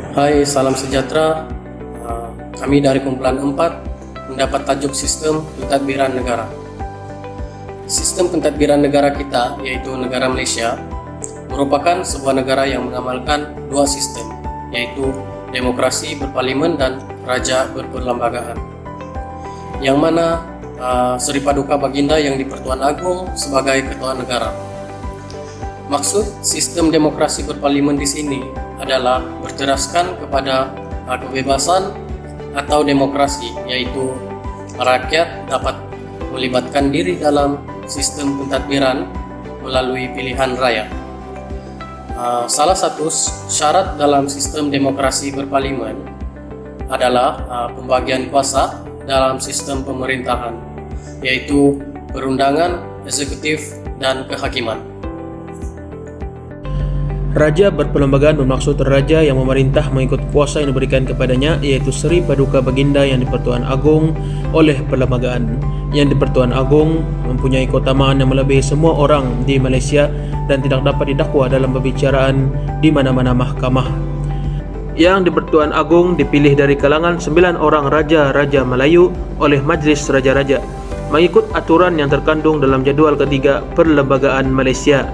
Hai, salam sejahtera. Kami dari kumpulan 4 mendapat tajuk Sistem Pentadbiran Negara. Sistem pentadbiran negara kita, yaitu negara Malaysia, merupakan sebuah negara yang mengamalkan dua sistem, yaitu demokrasi berparlimen dan raja berperlembagaan. Yang mana Seri Paduka Baginda yang di-Pertuan Agong sebagai ketua negara. Maksud sistem demokrasi berparlimen di sini adalah berteraskan kepada kebebasan atau demokrasi, yaitu rakyat dapat melibatkan diri dalam sistem pentadbiran melalui pilihan raya. Salah satu syarat dalam sistem demokrasi berparlimen adalah pembagian kuasa dalam sistem pemerintahan, yaitu perundangan, eksekutif, dan kehakiman. Raja berperlembagaan bermaksud raja yang memerintah mengikut kuasa yang diberikan kepadanya, yaitu Seri Paduka Baginda yang di-Pertuan Agong oleh perlembagaan. Yang di-Pertuan Agong mempunyai keutamaan yang melebihi semua orang di Malaysia dan tidak dapat didakwa dalam perbicaraan di mana-mana mahkamah. Yang di-Pertuan Agong dipilih dari kalangan 9 orang raja-raja Melayu oleh Majlis Raja-Raja mengikut aturan yang terkandung dalam jadual ketiga Perlembagaan Malaysia.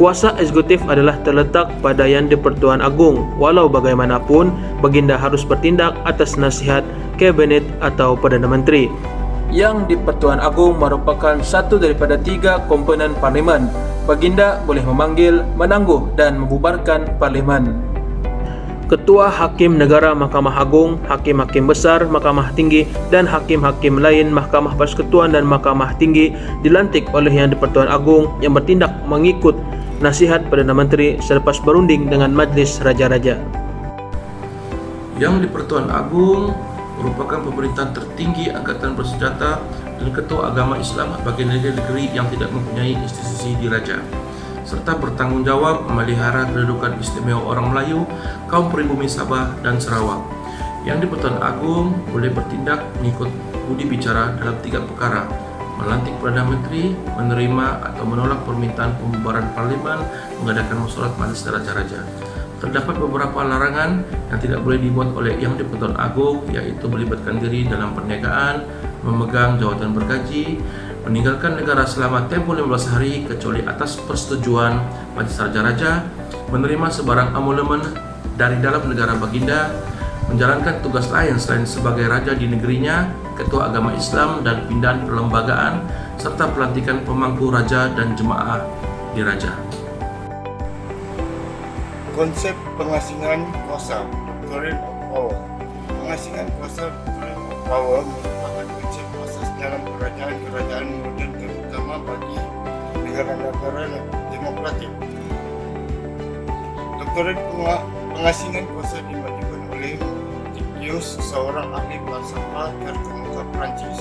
Kuasa eksekutif adalah terletak pada Yang di-Pertuan Agong. Walau bagaimanapun, Baginda harus bertindak atas nasihat Kabinet atau Perdana Menteri. Yang di-Pertuan Agong merupakan satu daripada 3 komponen parlimen. Baginda boleh memanggil, menangguh dan membubarkan parlimen. Ketua Hakim Negara Mahkamah Agung, Hakim-Hakim Besar Mahkamah Tinggi dan Hakim-Hakim lain Mahkamah Persekutuan dan Mahkamah Tinggi dilantik oleh Yang di-Pertuan Agong yang bertindak mengikut nasihat Perdana Menteri selepas berunding dengan Majlis Raja-Raja. Yang di-Pertuan Agong merupakan pemerintahan tertinggi angkatan bersenjata dan ketua agama Islam bagi negeri yang tidak mempunyai institusi diraja, serta bertanggungjawab memelihara kedudukan istimewa orang Melayu, kaum pribumi Sabah dan Sarawak. Yang di-Pertuan Agong boleh bertindak mengikut budi bicara dalam 3 perkara: melantik Perdana Menteri, menerima atau menolak permintaan pembubaran parlimen, mengadakan mesyuarat Majlis Raja-Raja. Terdapat beberapa larangan yang tidak boleh dibuat oleh Yang di-Pertuan Agong, yaitu melibatkan diri dalam perniagaan, memegang jawatan bergaji, meninggalkan negara selama tempoh 15 hari kecuali atas persetujuan Majlis Raja-Raja, menerima sebarang amonemen dari dalam negara Baginda, menjalankan tugas lain selain sebagai raja di negerinya, ketua agama Islam dan pindahan perlembagaan, serta pelantikan pemangku raja dan jemaah di raja. Konsep pengasingan kuasa, Doctrine of Power. Pengasingan kuasa, Doctrine of Power merupakan konsep kuasa dalam kerajaan moden, terutama bagi negara-negara demokratik. Doktrin pengasingan kuasa dimajukan oleh Titius, seorang ahli falsafah terkemuka Perancis.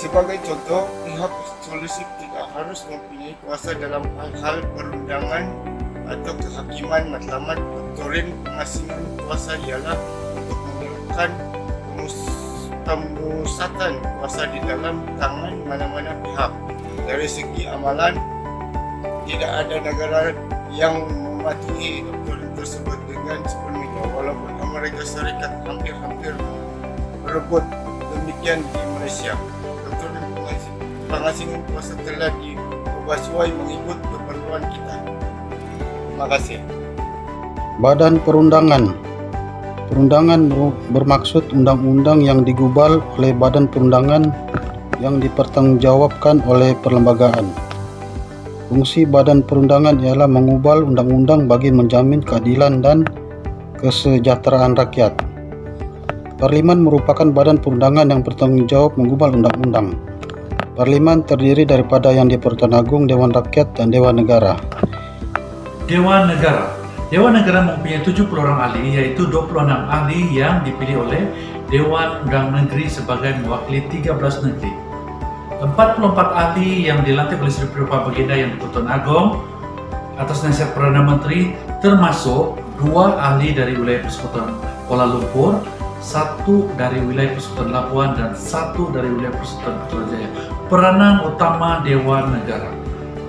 Sebagai contoh, pihak solusif tidak harus mempunyai kuasa dalam hal-hal perundangan atau kehakiman. Matlamat doktrin pengasingan kuasa ialah untuk mengelakkan pemusatan kuasa di dalam tangan mana-mana pihak. Dari segi amalan, tidak ada negara yang mematuhi doktrin tersebut dengan sepenuhnya, walaupun Amerika Serikat hampir-hampir berebut demikian di Malaysia. Doktrin pengasingan kuasa telah diubah suai mengikut keperluan kita. Terima kasih. Badan Perundangan. Perundangan bermaksud undang-undang yang digubal oleh badan perundangan yang dipertanggungjawabkan oleh perlembagaan. Fungsi badan perundangan ialah mengubal undang-undang bagi menjamin keadilan dan kesejahteraan rakyat. Parlimen merupakan badan perundangan yang bertanggungjawab mengubal undang-undang. Parlimen terdiri daripada Yang di-Pertuan Agong, Dewan Rakyat, dan Dewan Negara. Dewan Negara. Dewan Negara mempunyai 70 orang ahli, iaitu 26 ahli yang dipilih oleh Dewan Undang Negeri sebagai mewakili 13 negeri. 44 ahli yang dilantik oleh Seri Paduka Baginda Yang di-Pertuan Agong atas nasihat Perdana Menteri, termasuk 2 ahli dari wilayah Persekutuan Kuala Lumpur, 1 dari wilayah Persekutuan Labuan dan 1 dari wilayah Persekutuan Putrajaya. Peranan utama Dewan Negara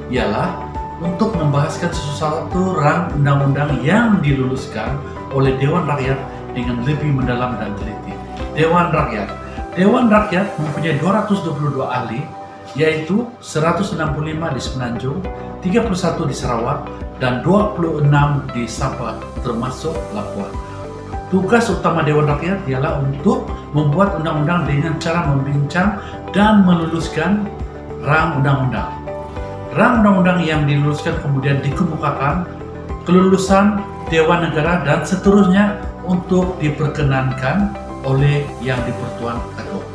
ialah untuk membahaskan sesuatu rang undang-undang yang diluluskan oleh Dewan Rakyat dengan lebih mendalam dan teliti. Dewan Rakyat mempunyai 222 ahli, yaitu 165 di Semenanjung, 31 di Sarawak, dan 26 di Sabah termasuk Labuan. Tugas utama Dewan Rakyat ialah untuk membuat undang-undang dengan cara membincang dan meluluskan rang undang-undang. Rang undang-undang yang diluluskan kemudian dikemukakan kelulusan Dewan Negara dan seterusnya untuk diperkenankan oleh Yang di-Pertuan Agong.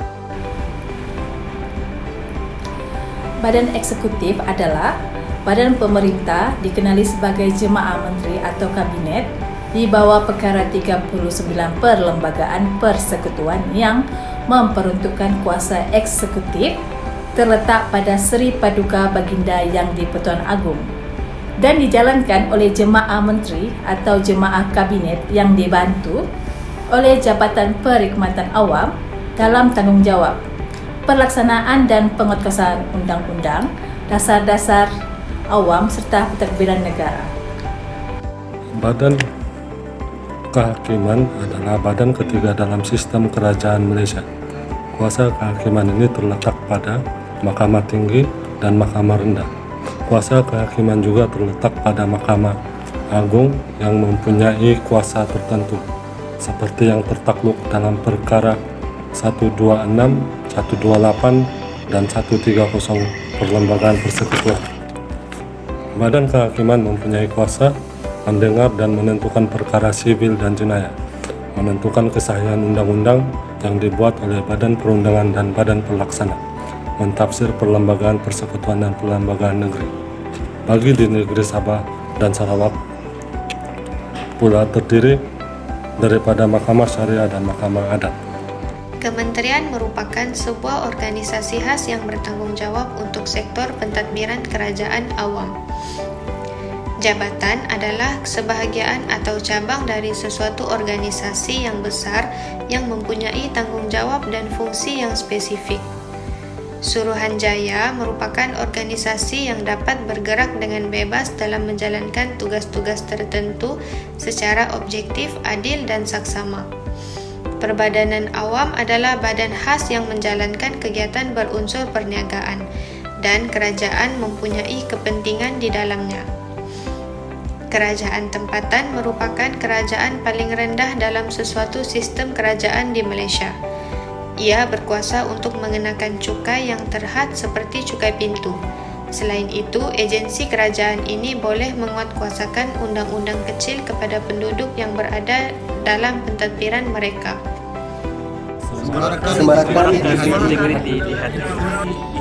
Badan eksekutif adalah badan pemerintah dikenali sebagai jemaah menteri atau kabinet di bawah perkara 39 perlembagaan persekutuan yang memperuntukkan kuasa eksekutif terletak pada Seri Paduka Baginda Yang di-Pertuan Agong dan dijalankan oleh jemaah menteri atau jemaah kabinet yang dibantu oleh Jabatan Perkhidmatan Awam dalam tanggungjawab pelaksanaan dan penguatkuasaan undang-undang, dasar-dasar awam serta pentadbiran negara. Badan Kehakiman adalah badan ketiga dalam sistem kerajaan Malaysia. Kuasa kehakiman ini terletak pada Mahkamah Tinggi dan Mahkamah Rendah. Kuasa kehakiman juga terletak pada Mahkamah Agung yang mempunyai kuasa tertentu, seperti yang tertakluk dalam perkara 126, 128, dan 130 Perlembagaan Persekutuan. Badan Kehakiman mempunyai kuasa mendengar dan menentukan perkara sivil dan jenayah, menentukan kesahihan undang-undang yang dibuat oleh Badan Perundangan dan Badan Pelaksana, mentafsir perlembagaan persekutuan dan perlembagaan negeri. Bagi di negeri Sabah dan Sarawak pula terdiri daripada Mahkamah Syariah dan Mahkamah Adat. Kementerian merupakan sebuah organisasi khas yang bertanggung jawab untuk sektor pentadbiran kerajaan awam. Jabatan adalah sebahagian atau cabang dari sesuatu organisasi yang besar yang mempunyai tanggung jawab dan fungsi yang spesifik. Suruhanjaya merupakan organisasi yang dapat bergerak dengan bebas dalam menjalankan tugas-tugas tertentu secara objektif, adil, dan saksama. Perbadanan Awam adalah badan khas yang menjalankan kegiatan berunsur perniagaan, dan kerajaan mempunyai kepentingan di dalamnya. Kerajaan tempatan merupakan kerajaan paling rendah dalam sesuatu sistem kerajaan di Malaysia. Ia berkuasa untuk mengenakan cukai yang terhad seperti cukai pintu. Selain itu, agensi kerajaan ini boleh menguatkuasakan undang-undang kecil kepada penduduk yang berada dalam pentadbiran mereka. Semarakkan integriti di hati.